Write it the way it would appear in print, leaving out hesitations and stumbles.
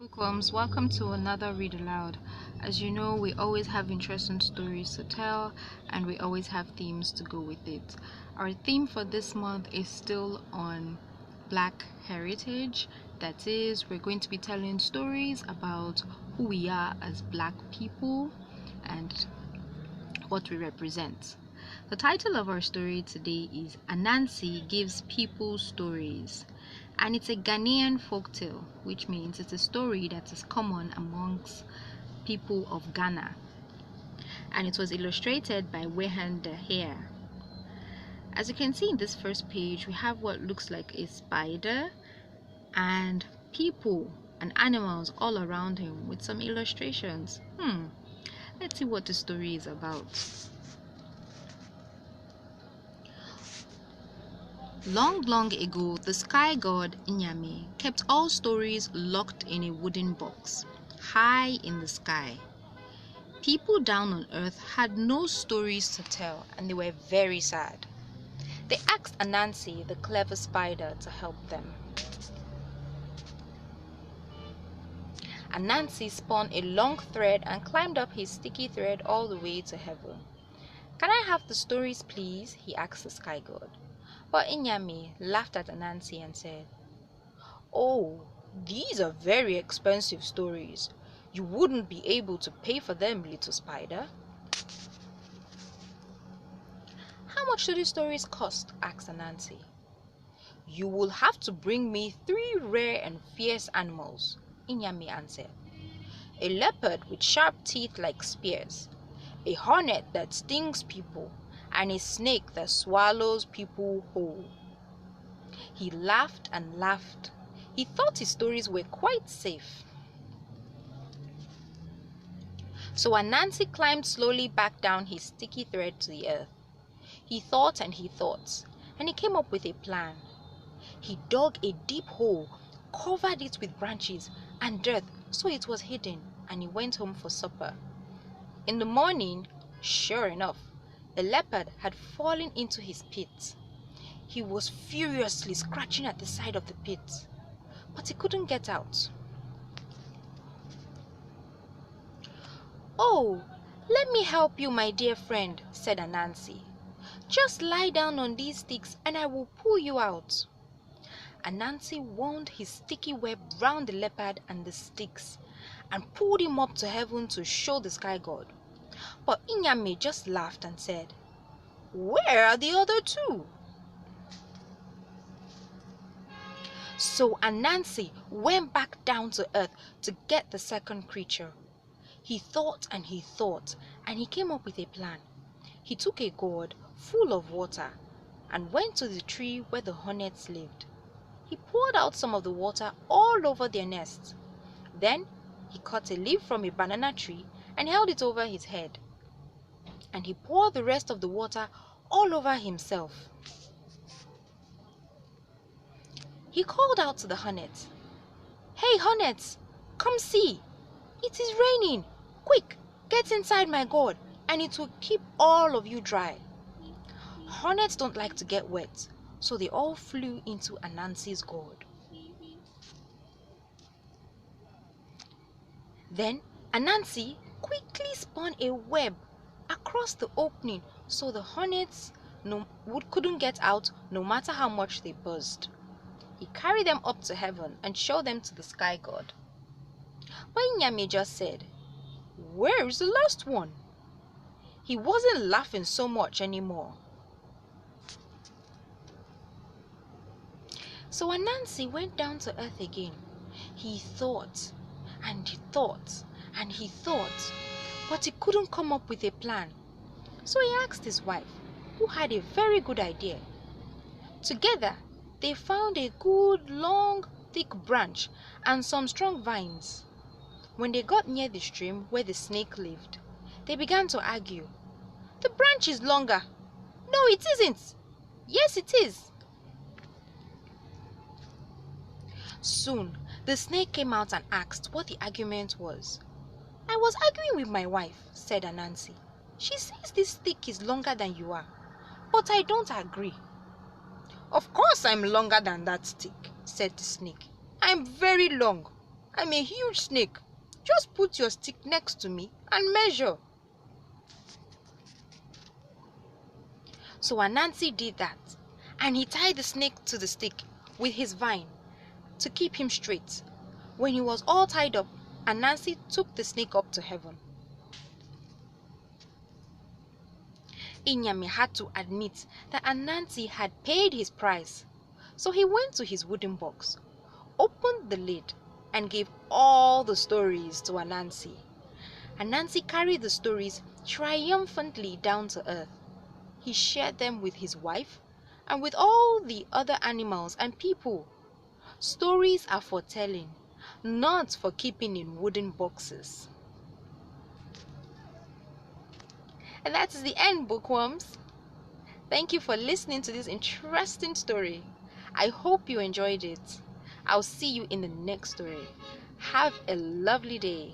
Bookworms, welcome to another Read Aloud. As you know, we always have interesting stories to tell and we always have themes to go with it. Our theme for this month is still on Black heritage. That is, we're going to be telling stories about who we are as Black people and what we represent. The title of our story today is Anansi Gives People Stories. And it's a Ghanaian folktale, which means it's a story that is common amongst people of Ghana. And it was illustrated by Wehan De Hare. As you can see in this first page, we have what looks like a spider and people and animals all around him with some illustrations. Let's see what the story is about. Long, long ago, the sky god Nyame kept all stories locked in a wooden box, high in the sky. People down on earth had no stories to tell, and they were very sad. They asked Anansi, the clever spider, to help them. Anansi spun a long thread and climbed up his sticky thread all the way to heaven. "Can I have the stories, please?" he asked the sky god. But Inyami laughed at Anansi and said, "Oh, these are very expensive stories. You wouldn't be able to pay for them, little spider." "How much do these stories cost?" asked Anansi. "You will have to bring me 3 rare and fierce animals," Inyami answered. "A leopard with sharp teeth like spears, a hornet that stings people, and a snake that swallows people whole." He laughed and laughed. He thought his stories were quite safe. So Anansi climbed slowly back down his sticky thread to the earth. He thought and he thought, and he came up with a plan. He dug a deep hole, covered it with branches and dirt so it was hidden, and he went home for supper. In the morning, sure enough, a leopard had fallen into his pit. He was furiously scratching at the side of the pit, but he couldn't get out. "Oh, let me help you, my dear friend," said Anansi. "Just lie down on these sticks and I will pull you out." Anansi wound his sticky web round the leopard and the sticks and pulled him up to heaven to show the sky god. But Inyame just laughed and said, "Where are the other 2?" So Anansi went back down to earth to get the second creature. He thought and he thought, and he came up with a plan. He took a gourd full of water and went to the tree where the hornets lived. He poured out some of the water all over their nest. Then he cut a leaf from a banana tree and held it over his head. And he poured the rest of the water all over himself. He called out to the hornets, "Hey hornets, come see! It is raining! Quick, get inside my gourd and it will keep all of you dry." Hornets don't like to get wet, so they all flew into Anansi's gourd. Then Anansi quickly spun a web across the opening so the hornets couldn't get out no matter how much they buzzed. He carried them up to heaven and showed them to the sky god. But Inyame just said, "Where is the last one?" He wasn't laughing so much anymore. So Anansi went down to earth again. He thought and he thought and he thought, but he couldn't come up with a plan. So he asked his wife, who had a very good idea. Together, they found a good, long, thick branch and some strong vines. When they got near the stream where the snake lived, they began to argue. "The branch is longer." "No, it isn't." "Yes, it is." Soon, the snake came out and asked what the argument was. "I was arguing with my wife," said Anansi. "She says this stick is longer than you are, but I don't agree." "Of course I'm longer than that stick," said the snake. "I'm very long." I'm a huge snake. Just put your stick next to me and measure. So Anansi did that, and he tied the snake to the stick with his vine to keep him straight. When he was all tied up, Anansi took the snake up to heaven. Inyami had to admit that Anansi had paid his price. So he went to his wooden box, opened the lid, and gave all the stories to Anansi. Anansi carried the stories triumphantly down to earth. He shared them with his wife and with all the other animals and people. Stories are for telling, not for keeping in wooden boxes. And that's the end, bookworms. Thank you for listening to this interesting story. I hope you enjoyed it. I'll see you in the next story. Have a lovely day.